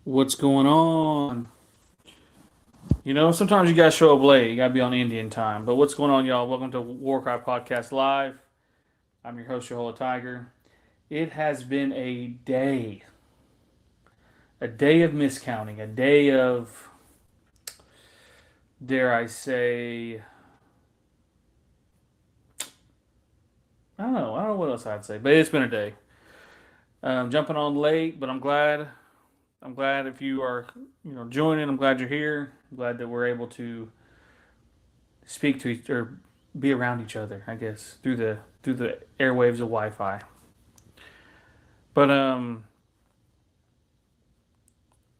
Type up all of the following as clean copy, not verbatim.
What's going on? Sometimes you gotta show up late. You gotta be on Indian time. But what's going on, y'all? Welcome to Warcry Podcast Live. I'm your host, your Tiger. It has been a day of miscounting, a day of, dare I say, I don't know what else I'd say, but it's been a day. Jumping on late, but I'm glad. I'm glad if you are, joining. I'm glad you're here. I'm glad that we're able to speak to each or be around each other. I guess through the airwaves of Wi-Fi. But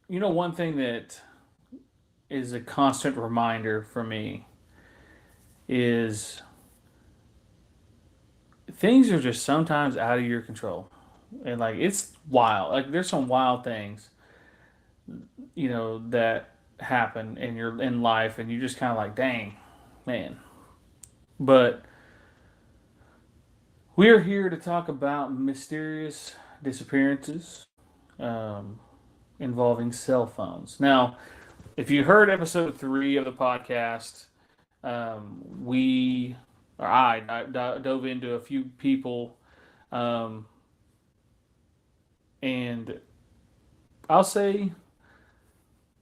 one thing that is a constant reminder for me is things are just sometimes out of your control, and like it's wild. Like there's some wild things, that happen in life, and you just kind of like, dang, man. But we're here to talk about mysterious disappearances um, involving cell phones. Now, if you heard episode 3 of the podcast, we or I dove into a few people, um, and I'll say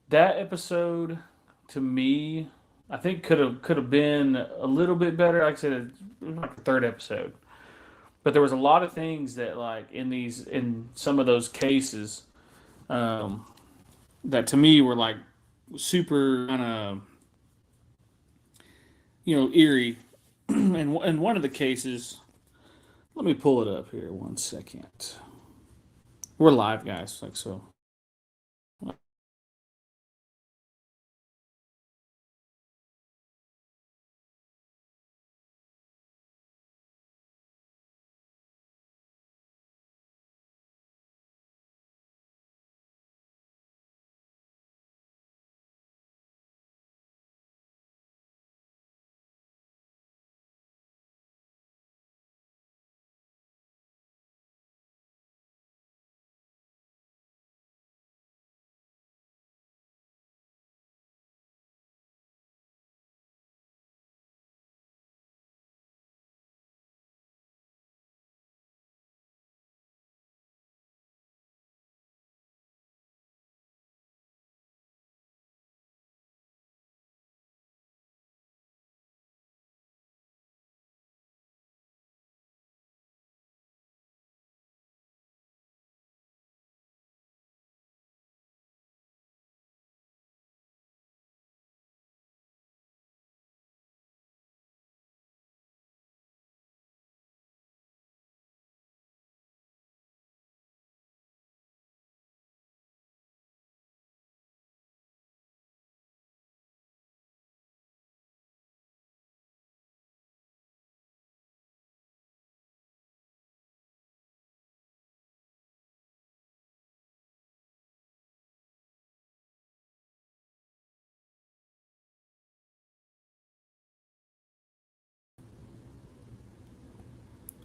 that episode to me, I think could have been a little bit better. Like I said, it was like the third episode, but there was a lot of things that like in some of those cases, um, that to me were like super kind of eerie. And one of the cases, let me pull it up here 1 second. We're live, guys, like so.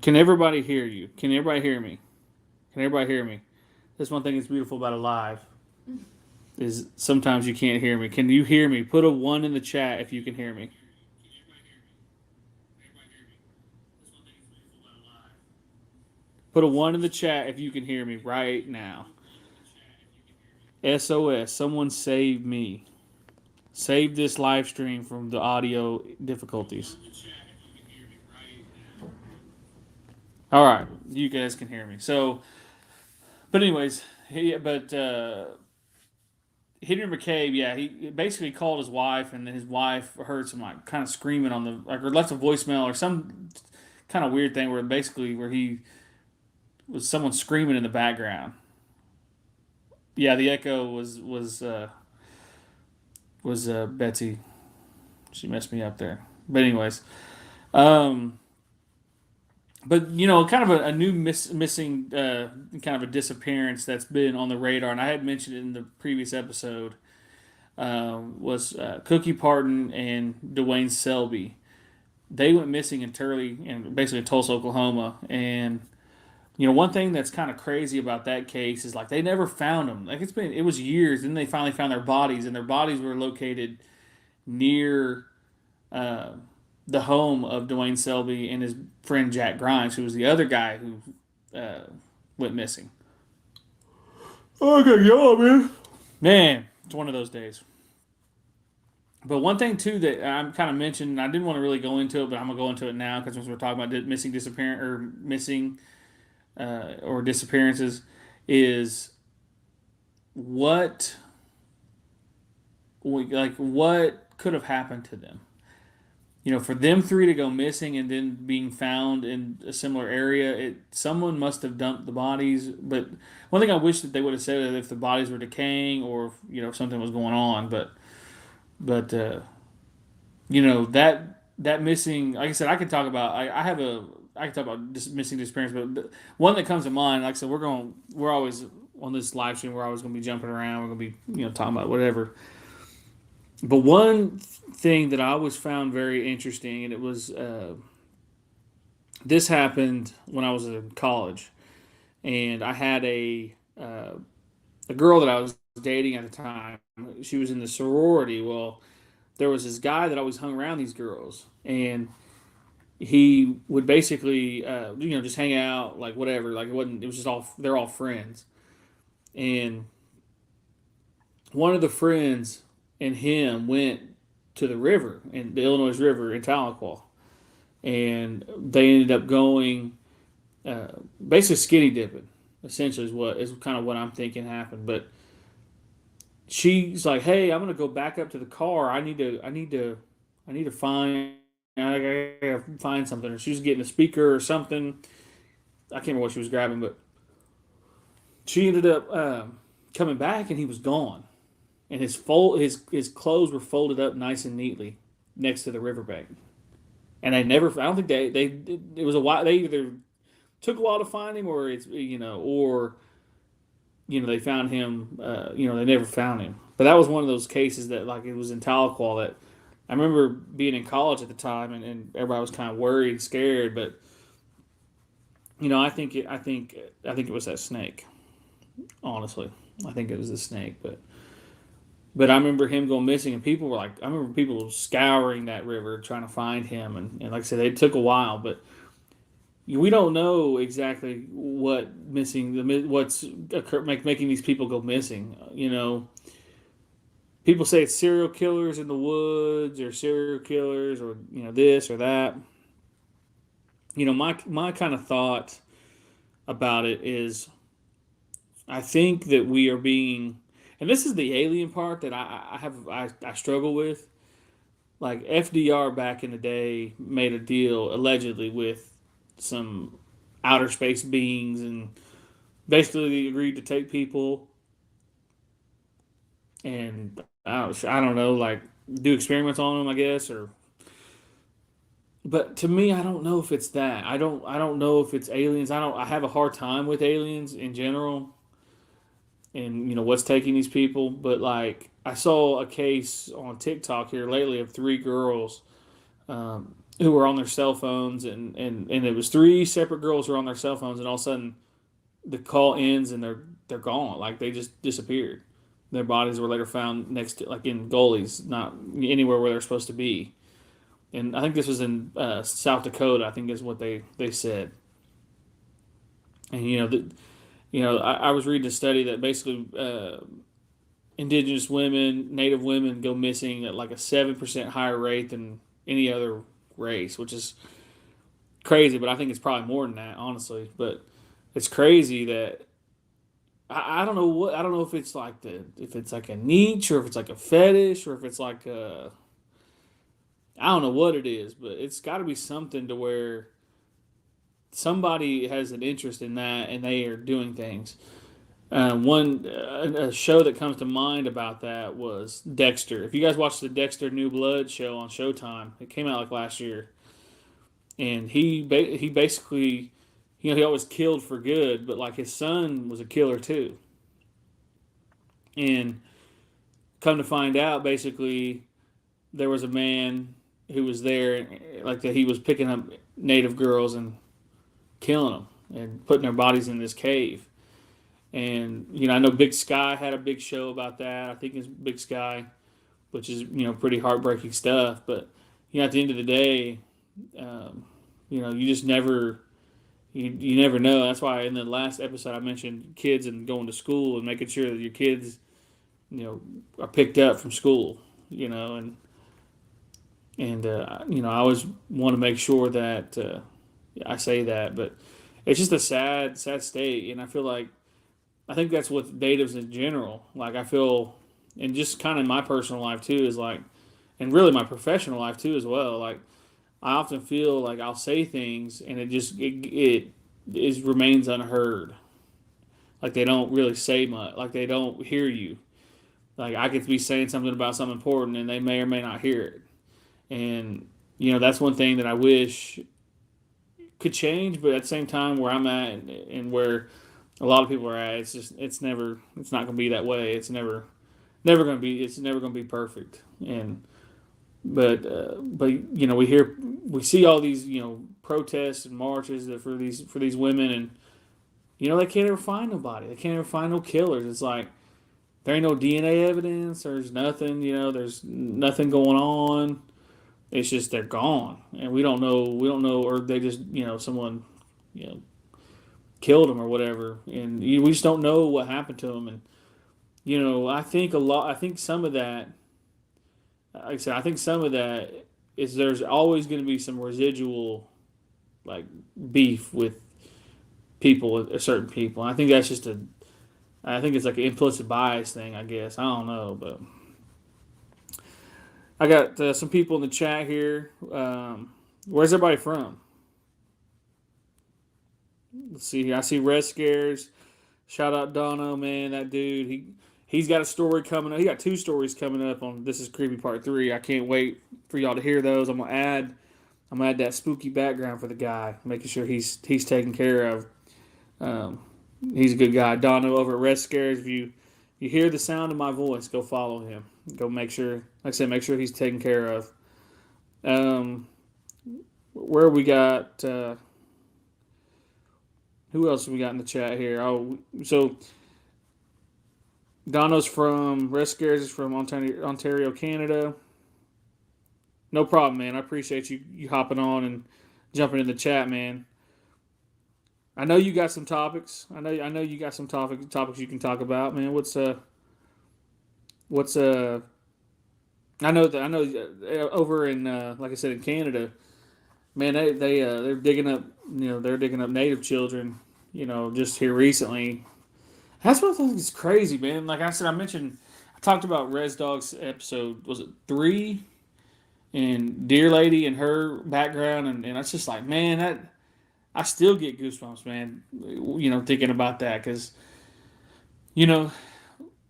Can everybody hear you? Can everybody hear me? Can everybody hear me? That's one thing that's beautiful about a live is sometimes you can't hear me. Can you hear me? Put a one in the chat if you can hear me. Put a one in the chat if you can hear me right now. SOS, someone save me. Save this live stream from the audio difficulties. All right, you guys can hear me. So, but anyways, Henry McCabe, yeah, he basically called his wife, and then his wife heard some like kind of screaming on the like or left a voicemail or some kind of weird thing where he was someone screaming in the background. Yeah, the echo was Betsy. She messed me up there. But anyways, um, but kind of a new missing kind of a disappearance that's been on the radar, and I had mentioned it in the previous episode. Was Cookie Parton and Dwayne Selby. They went missing in Turley and basically in Tulsa, Oklahoma, and One thing that's kind of crazy about that case is like they never found them. Like it was years, then they finally found their bodies, and their bodies were located near uh, the home of Dwayne Selby and his friend Jack Grimes, who was the other guy who uh, went missing. Okay, y'all, man. Man, it's one of those days. But one thing too that I'm kind of mentioned, I didn't want to really go into it, but I'm gonna go into it now because we're talking about missing, disappearance, or missing or disappearances, is what what could have happened to them. For them three to go missing and then being found in a similar area, someone must have dumped the bodies. But one thing I wish that they would have said is if the bodies were decaying or if something was going on. But that missing. Like I said, I could talk about. I can talk about missing disappearance, but one that comes to mind. Like I said, we're always on this live stream. We're always going to be jumping around. We're going to be talking about whatever. But one thing that I always found very interesting, and it was this happened when I was in college, and I had a girl that I was dating at the time. She was in the sorority. Well, there was this guy that always hung around these girls, and he would basically just hang out like whatever. Like it was just all they're all friends, and one of the friends and him went to the river in the Illinois River in Tahlequah, and they ended up going uh, basically skinny dipping. Essentially, is kind of what I'm thinking happened. But she's like, "Hey, I'm gonna go back up to the car. I need to find. I gotta find something." Or she was getting a speaker or something. I can't remember what she was grabbing, but she ended up coming back, and he was gone. And his clothes were folded up nice and neatly next to the riverbank. And I never, I don't think they it was a while. They either took a while to find him, or they found him. They never found him. But that was one of those cases that like it was in Tahlequah that I remember being in college at the time, and everybody was kind of worried, scared. But I think it was that snake. Honestly, I think it was the snake, but I remember him going missing, and people were like, I remember people scouring that river trying to find him, and like I said, it took a while, but we don't know exactly what's making these people go missing. People say it's serial killers in the woods, or serial killers, or this or that. My kind of thought about it is, I think that we are being, and this is the alien part that I struggle with. Like FDR back in the day made a deal allegedly with some outer space beings, and basically agreed to take people and I don't know, like do experiments on them, I guess. Or but to me, I don't know if it's that. I don't know if it's aliens. I have a hard time with aliens in general, and what's taking these people. But like I saw a case on TikTok here lately of three girls who were on their cell phones, and it was three separate girls who were on their cell phones, and all of a sudden the call ends and they're gone, like they just disappeared. Their bodies were later found next to, like in gullies, not anywhere where they're supposed to be. And I think this was in South Dakota. I think is what they said. And I was reading a study that basically indigenous women, native women go missing at like a 7% higher rate than any other race, which is crazy. But I think it's probably more than that, honestly. But it's crazy that I don't know I don't know if it's like a niche, or if it's like a fetish, or if it's like I don't know what it is, but it's got to be something to where somebody has an interest in that and they are doing things. One a show that comes to mind about that was Dexter. If you guys watched the Dexter New Blood show on Showtime, it came out like last year, and he basically, he always killed for good, but like his son was a killer too, and come to find out, basically there was a man who was there, like that he was picking up native girls and killing them. and putting their bodies in this cave. And I know Big Sky had a big show about that. I think it's Big Sky, which is pretty heartbreaking stuff. But at the end of the day, um, you just never you never know. That's why in the last episode I mentioned kids and going to school and making sure that your kids are picked up from school. And I always want to make sure that I say that, but it's just a sad state, and I think that's with natives in general. Like I feel, and just kind of my personal life too is like, and really my professional life too as well. Like I often feel like I'll say things and it is remains unheard. Like they don't really say much. Like they don't hear you. Like I could be saying something about something important and they may or may not hear it. And that's one thing that I wish could change, but at the same time where I'm at and where a lot of people are at, it's not going to be that way. It's never going to be perfect. And but we see all these protests and marches that for these women, and they can't ever find nobody. They can't ever find no killers. It's like there ain't no DNA evidence. There's nothing. There's nothing going on. It's just they're gone, and we don't know. We don't know, or they just someone you know killed them or whatever, and we just don't know what happened to them. And I think a lot. I think some of that, like I said, I think some of that is there's always going to be some residual like beef with people, certain people. And I think that's just I think it's like an implicit bias thing. I guess I don't know, but I got some people in the chat here. Where's everybody from? Let's see here. I see Red Scares. Shout out Dono, man. That dude, he's got a story coming up. He got two stories coming up on This Is Creepy Part 3. I can't wait for y'all to hear those. I'm gonna add that spooky background for the guy, making sure he's taken care of. Um, he's a good guy. Dono over at Red Scares. If you hear the sound of my voice, go follow him. Go make sure, like I said, make sure he's taken care of. Where we got? Who else we got in the chat here? Oh, so Dono's from Red Scares is from Ontario, Canada. No problem, man. I appreciate you hopping on and jumping in the chat, man. I know you got some topics. I know you got some topics you can talk about, man. What's I know over in like I said in Canada, man, they're digging up native children, just here recently. That's what I think is crazy, man. Like I said, I talked about Res Dog's episode, was it 3? And Dear Lady and her background, and it's just like, man, that I still get goosebumps, man. Thinking about that because you know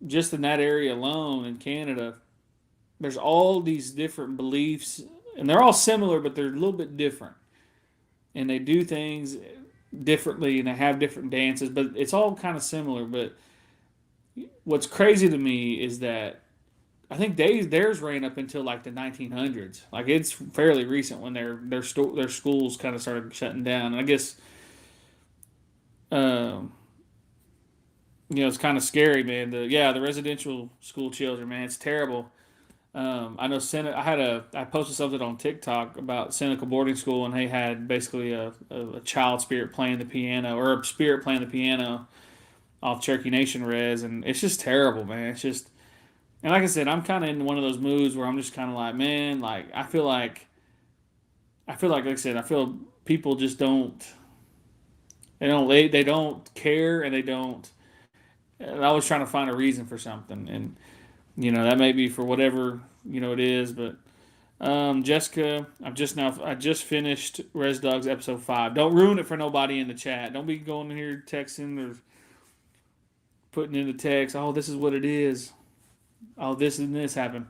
just in that area alone in Canada, there's all these different beliefs, and they're all similar, but they're a little bit different, and they do things differently, and they have different dances, but it's all kind of similar. But what's crazy to me is that I think theirs ran up until like the 1900s. Like it's fairly recent when their schools kind of started shutting down. And I guess um, it's kind of scary, man. The residential school children, man, it's terrible. I know I posted something on TikTok about Seneca Boarding School, and they had basically a child spirit playing the piano, or a spirit playing the piano off Cherokee Nation res, and it's just terrible, man. It's just, and like I said, I'm kind of in one of those moods where I'm just kind of like, man, like like I said, I feel people just they don't care, and they don't. And I was trying to find a reason for something, and that may be for whatever it is. But Jessica, I just finished Res Dogs episode 5. Don't ruin it for nobody in the chat. Don't be going in here texting or putting in the text. Oh, this is what it is. Oh, this and this happened.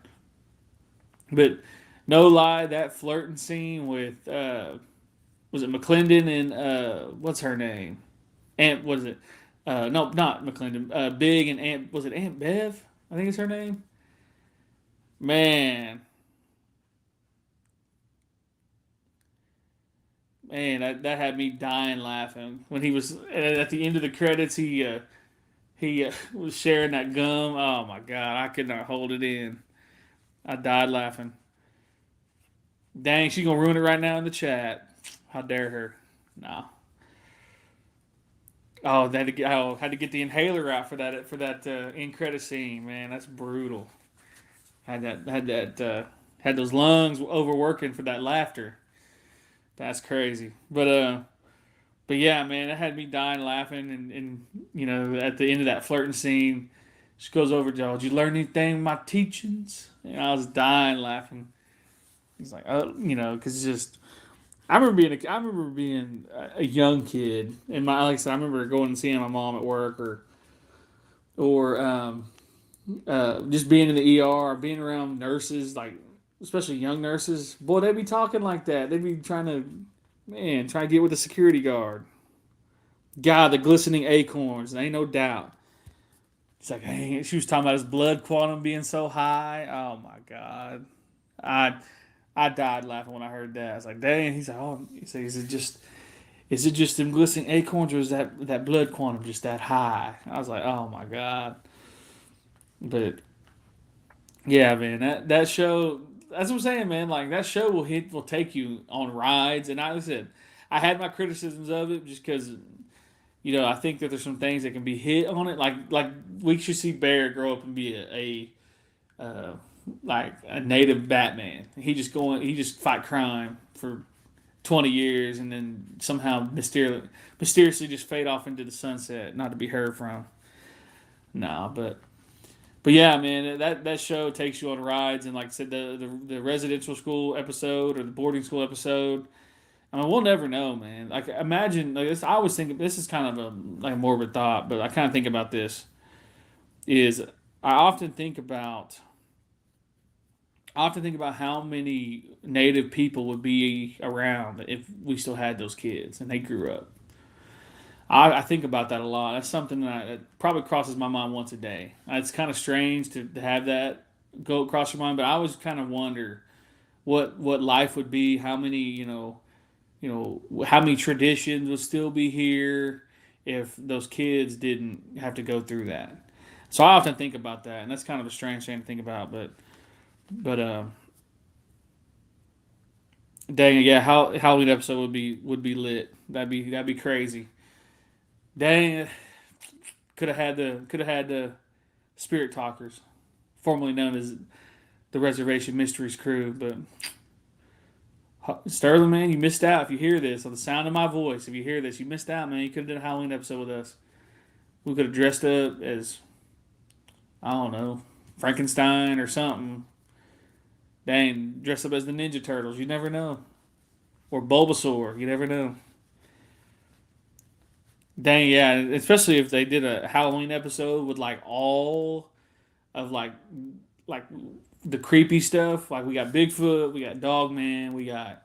But no lie, that flirting scene with was it McClendon and what's her name? Aunt, what is it? No, not McClendon. Big and Aunt, was it Aunt Bev? I think it's her name. Man, Man, that had me dying laughing when he was at the end of the credits. He was sharing that gum. Oh my god, I could not hold it in. I died laughing. Dang, she gonna ruin it right now in the chat. How dare her? No. Oh, had to get the inhaler out for that end credit scene. Man, that's brutal. Had those lungs overworking for that laughter. That's crazy. But yeah, man, that had me dying laughing. And at the end of that flirting scene, she goes over, Joe. Did you learn anything from my teachings? And I was dying laughing. He's like, oh, because it's just. I remember being a young kid, and like I said, I remember going and seeing my mom at work, or just being in the ER, or being around nurses, like especially young nurses. Boy, they'd be talking like that. They'd be trying to get with the security guard. God, the glistening acorns, there ain't no doubt. It's like, hey, she was talking about his blood quantum being so high. Oh my God, I I died laughing when I heard that. I was like, dang. He's like, oh, he says, is it just them glistening acorns, or is that blood quantum just that high? I was like, oh my God. But yeah, man, that show. That's what I'm saying, man. Like that show will take you on rides, and like I said, I had my criticisms of it just because I think that there's some things that can be hit on it. Like we should see Bear grow up and be a like a native Batman. He just fight crime for 20 years and then somehow mysteriously just fade off into the sunset, not to be heard from. Nah, but yeah, man, that show takes you on rides, and like I said, the residential school episode or the boarding school episode. I mean, we'll never know, man. Like imagine, like this. I always think this is kind of a like a morbid thought, but I kind of think about this. Is I often think about how many native people would be around if we still had those kids and they grew up. I think about that a lot. That's something that probably crosses my mind once a day. It's kind of strange to have that go across your mind, but I always kind of wonder what life would be, how many how many traditions would still be here if those kids didn't have to go through that. So I often think about that, and that's kind of a strange thing to think about. But dang, yeah, Halloween episode would be lit. That'd be crazy. Dang, could have had the Spirit Talkers, formerly known as the Reservation Mysteries crew. But Sterling, man, you missed out. If you hear this, on the sound of my voice, if you hear this, you missed out, man. You could have done a Halloween episode with us. We could have dressed up as, I don't know, Frankenstein or something. Dang, dressed up as the Ninja Turtles. You never know. Or Bulbasaur. You never know. Dang, yeah. Especially if they did a Halloween episode with like all of like the creepy stuff. Like we got Bigfoot, we got Dogman, we got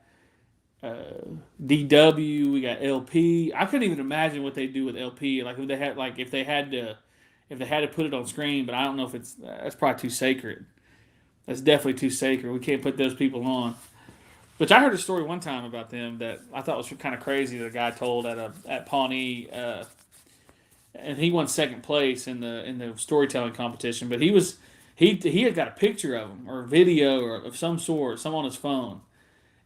DW, we got LP. I couldn't even imagine what they do with LP. Like if they had to put it on screen, but I don't know if that's probably too sacred. That's definitely too sacred. We can't put those people on. Which I heard a story one time about them that I thought was kind of crazy. That a guy told at Pawnee, and he won second place in the storytelling competition. But he had got a picture of him or a video or of some sort, some on his phone,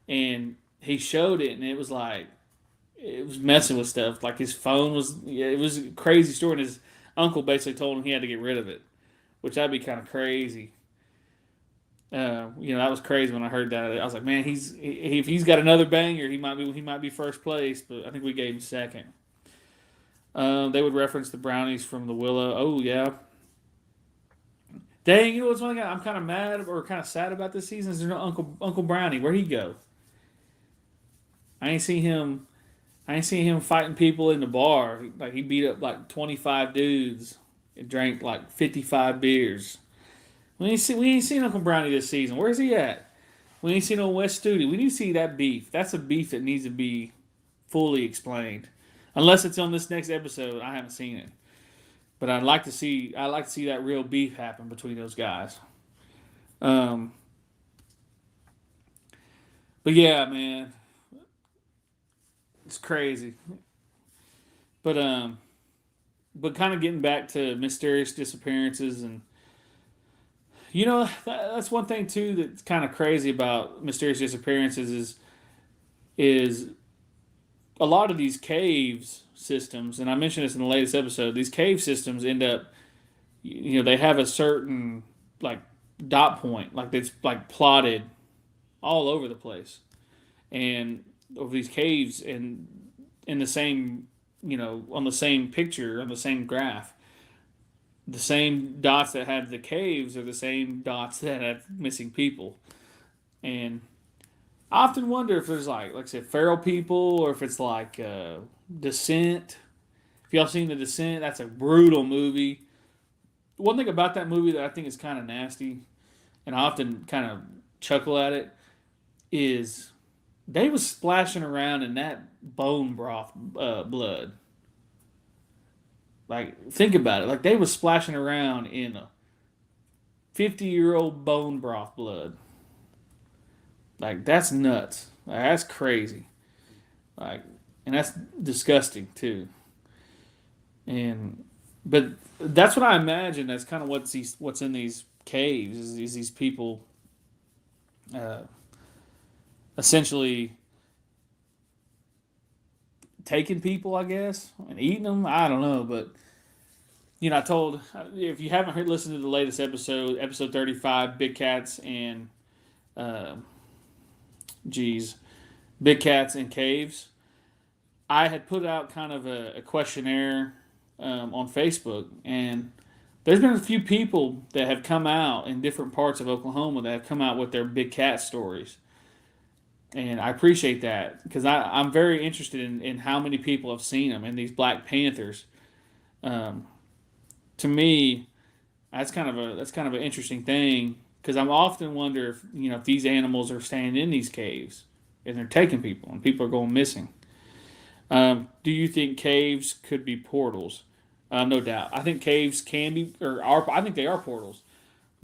and he showed it, and it was messing with stuff. Like his phone was, yeah, it was a crazy story. And his uncle basically told him he had to get rid of it, which that'd be kind of crazy. That was crazy when I heard that. I was like, man, if he's got another banger, he might be first place, but I think we gave him second. They would reference the brownies from the Willow. Oh yeah, dang! You know what's one thing I'm kind of mad or kind of sad about this season is there's no Uncle Brownie. Where'd he go? I ain't seen him. I ain't seen him fighting people in the bar. Like he beat up like 25 dudes and drank like 55 beers. We ain't seen Uncle Brownie this season. Where's he at? We ain't seen no West Studi. We need to see that beef. That's a beef that needs to be fully explained. Unless it's on this next episode, I haven't seen it. But I'd like to see that real beef happen between those guys. Um, but yeah, man. It's crazy. But kind of getting back to mysterious disappearances, and that's one thing too that's kind of crazy about mysterious disappearances is a lot of these caves systems, and I mentioned this in the latest episode. These cave systems end up, they have a certain like dot point, like it's like plotted all over the place, and over these caves, and in the same, on the same picture, on the same graph, the same dots that have the caves are the same dots that have missing people. And I often wonder if there's like I said, feral people, or if it's like Descent. If y'all seen The Descent, that's a brutal movie. One thing about that movie that I think is kind of nasty, and I often kind of chuckle at it, is they was splashing around in that bone broth blood. Like, think about it. Like, they was splashing around in a 50-year-old bone broth blood. Like, that's nuts. Like, that's crazy. Like, and that's disgusting too. And but that's what I imagine. That's kind of what's in these caves is these people uh, essentially taking people, I guess, and eating them. I don't know, but I told, if you haven't listened to the latest episode 35, big cats and uh, geez, big cats and caves. I had put out kind of a questionnaire on Facebook, and there's been a few people that have come out in different parts of Oklahoma that have come out with their big cat stories. And I appreciate that because I'm very interested in how many people have seen them and these Black Panthers. Um, to me, that's kind of an interesting thing because I'm often wonder if these animals are staying in these caves and they're taking people and people are going missing. Do you think caves could be portals? No doubt. I think caves can be, or are. I think they are portals.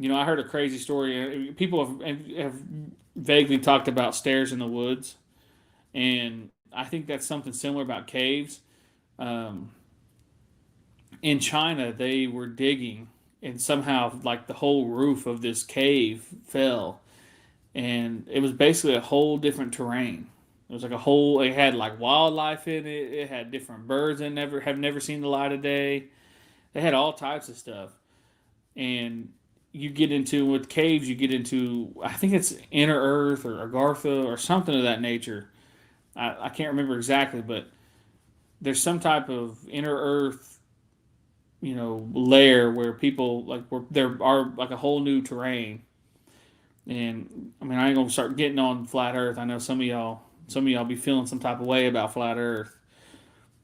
I heard a crazy story. People have vaguely talked about stairs in the woods, and I think that's something similar about caves. Um, in China, they were digging, and somehow, like the whole roof of this cave fell, and it was basically a whole different terrain. It was like a whole. It had like wildlife in it. It had different birds that never seen the light of day. They had all types of stuff, and you get into with caves. You get into I think it's Inner Earth or Agartha or something of that nature. I can't remember exactly, but there's some type of Inner Earth, layer where people where there are like a whole new terrain. And I mean, I ain't gonna start getting on flat Earth. I know some of y'all be feeling some type of way about flat Earth,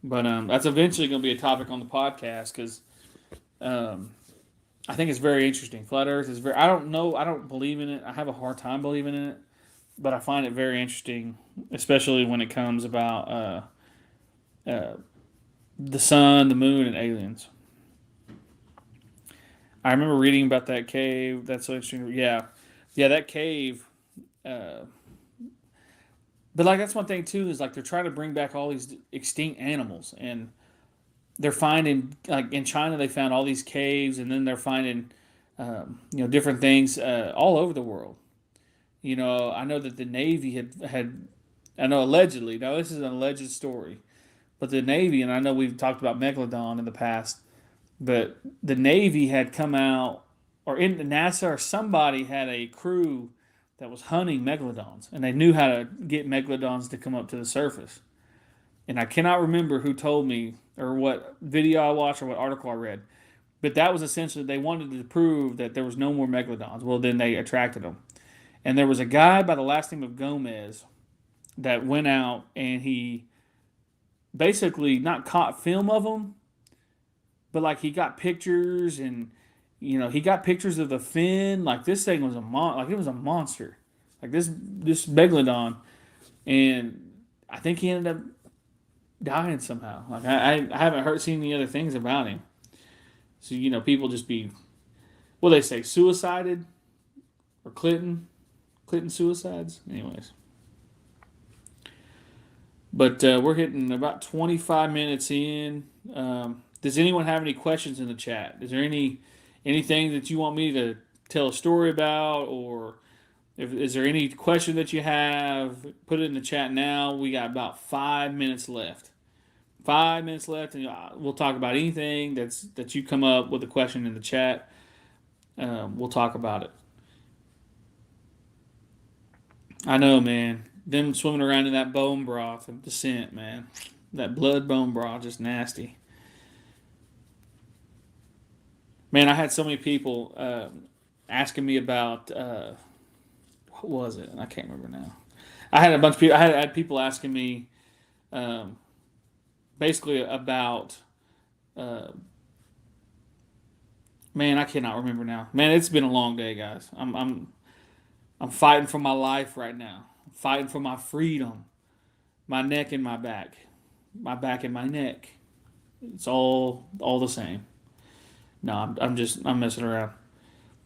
but that's eventually gonna be a topic on the podcast because um, I think it's very interesting. Flat Earth is very. I don't know. I don't believe in it. I have a hard time believing in it, but I find it very interesting, especially when it comes about uh, the sun, the moon, and aliens. I remember reading about that cave. That's so interesting. Yeah, yeah, that cave. Uh, but like that's one thing too is like they're trying to bring back all these extinct animals, and they're finding like in China they found all these caves, and then they're finding different things all over the world. I know that the Navy had I know allegedly. Now this is an alleged story, but the Navy, and I know we've talked about megalodon in the past, but the Navy had come out, or in NASA or somebody had a crew that was hunting megalodons, and they knew how to get megalodons to come up to the surface. And I cannot remember who told me or what video I watched or what article I read, but that was essentially they wanted to prove that there was no more megalodons. Well, then they attracted them, and there was a guy by the last name of Gomez that went out and he basically not caught film of them, but like he got pictures and he got pictures of the fin. Like this thing was like it was a monster, like this megalodon, and I think he ended up dying somehow. Like I haven't seen any other things about him. So people just be what they say suicided or Clinton suicides. Anyways, But we're hitting about 25 minutes in. Does anyone have any questions in the chat? Is there anything that you want me to tell a story about, or is there any question that you have? Put it in the chat now. We got about 5 minutes left. 5 minutes left, and we'll talk about anything that you come up with a question in the chat. We'll talk about it. I know, man. Them swimming around in that bone broth of descent, man. That blood bone broth, just nasty. Man, I had so many people asking me about what was it? I can't remember now. I had a bunch of people. I had people asking me um, basically about. Uh, Man, I cannot remember now. Man, it's been a long day, guys. I'm fighting for my life right now. I'm fighting for my freedom, my neck and my back and my neck. It's all the same. No, I'm messing around.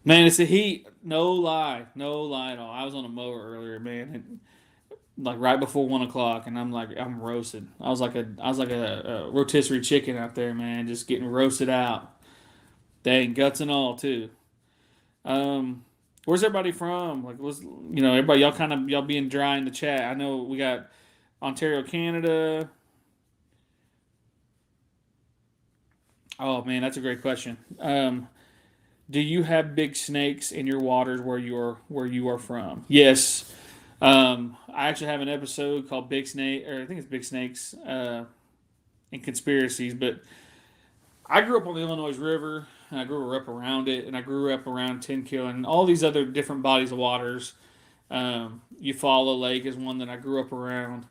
Man, it's the heat. No lie at all. I was on a mower earlier, man, and like right before 1 o'clock, and I'm roasted. I was like a rotisserie chicken out there, man, just getting roasted out. Dang, guts and all too. Um, where's everybody from? Like, everybody? Y'all being dry in the chat. I know we got Ontario, Canada. Oh man, that's a great question. Do you have big snakes in your waters where you are from? Yes. I actually have an episode called Big Snake, or I think it's Big Snakes and Conspiracies. But I grew up on the Illinois River, and I grew up around it, and I grew up around Tenkill and all these other different bodies of waters. Eufaula Lake is one that I grew up around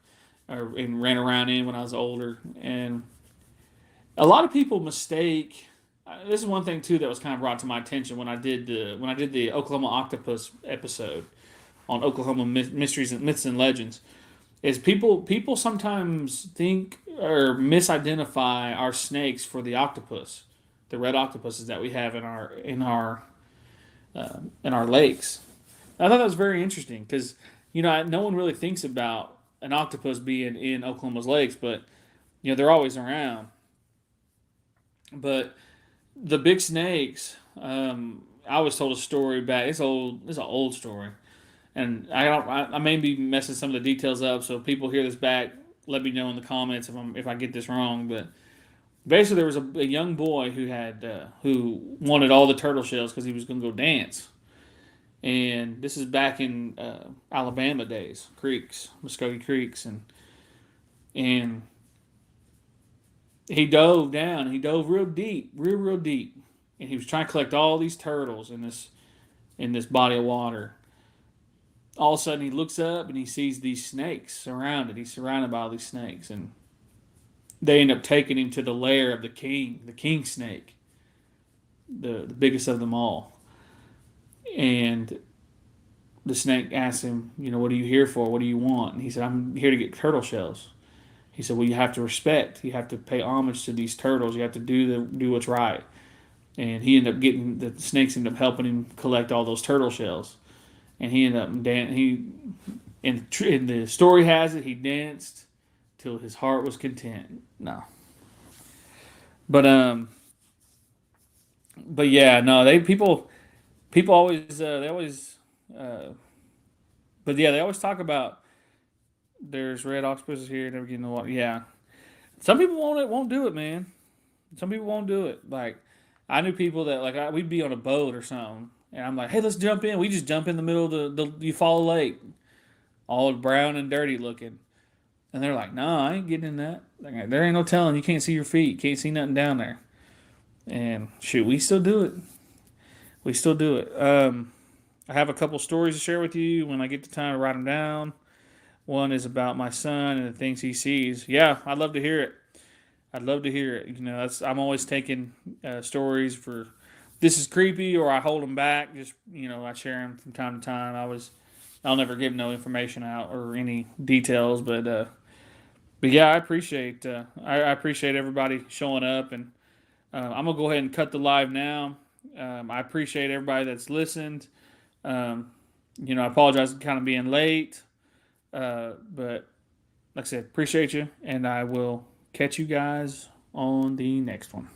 and ran around in when I was older. And a lot of people mistake. This is one thing too that was kind of brought to my attention when I did the Oklahoma octopus episode on Oklahoma mysteries and myths and legends. Is people sometimes think or misidentify our snakes for the octopus, the red octopuses that we have in our lakes. I thought that was very interesting because no one really thinks about an octopus being in Oklahoma's lakes, but they're always around. But the big snakes, I was told a story back. It's old. It's an old story, and I may be messing some of the details up. So if people hear this back, let me know in the comments if I get this wrong. But basically, there was a young boy who wanted all the turtle shells because he was going to go dance. And this is back in Alabama days, creeks, Muskogee creeks, and he dove down. He dove real deep, real deep, and he was trying to collect all these turtles in this body of water. All of a sudden, he looks up and he sees these snakes surrounded. He's surrounded by all these snakes, and they end up taking him to the lair of the king snake, the biggest of them all. And the snake asks him, what are you here for? What do you want? And he said, I'm here to get turtle shells. He said, well, you have to respect. You have to pay homage to these turtles. You have to do what's right. And he ended up getting the snakes ended up helping him collect all those turtle shells. And he ended up in the story has it he danced till his heart was content. No, but yeah, no, people always they always uh, but yeah, they always talk about there's red octopuses here, never getting the water. Yeah, some people won't do it, man. Some people won't do it. Like I knew people that we'd be on a boat or something, and I'm like, hey, let's jump in. We just jump in the middle of the Eufaula Lake, all brown and dirty looking, and they're like, no, I ain't getting in that. Like, there ain't no telling. You can't see your feet. Can't see nothing down there. And shoot, we still do it. We still do it. I have a couple stories to share with you when I get the time to write them down. One is about my son and the things he sees. Yeah, I'd love to hear it. I'd love to hear it. I'm always taking stories for this is creepy, or I hold them back. Just I share them from time to time. I'll never give no information out or any details, but yeah, I appreciate everybody showing up, and I'm gonna go ahead and cut the live now. I appreciate everybody that's listened. I apologize for kind of being late, but like I said, appreciate you, and I will catch you guys on the next one.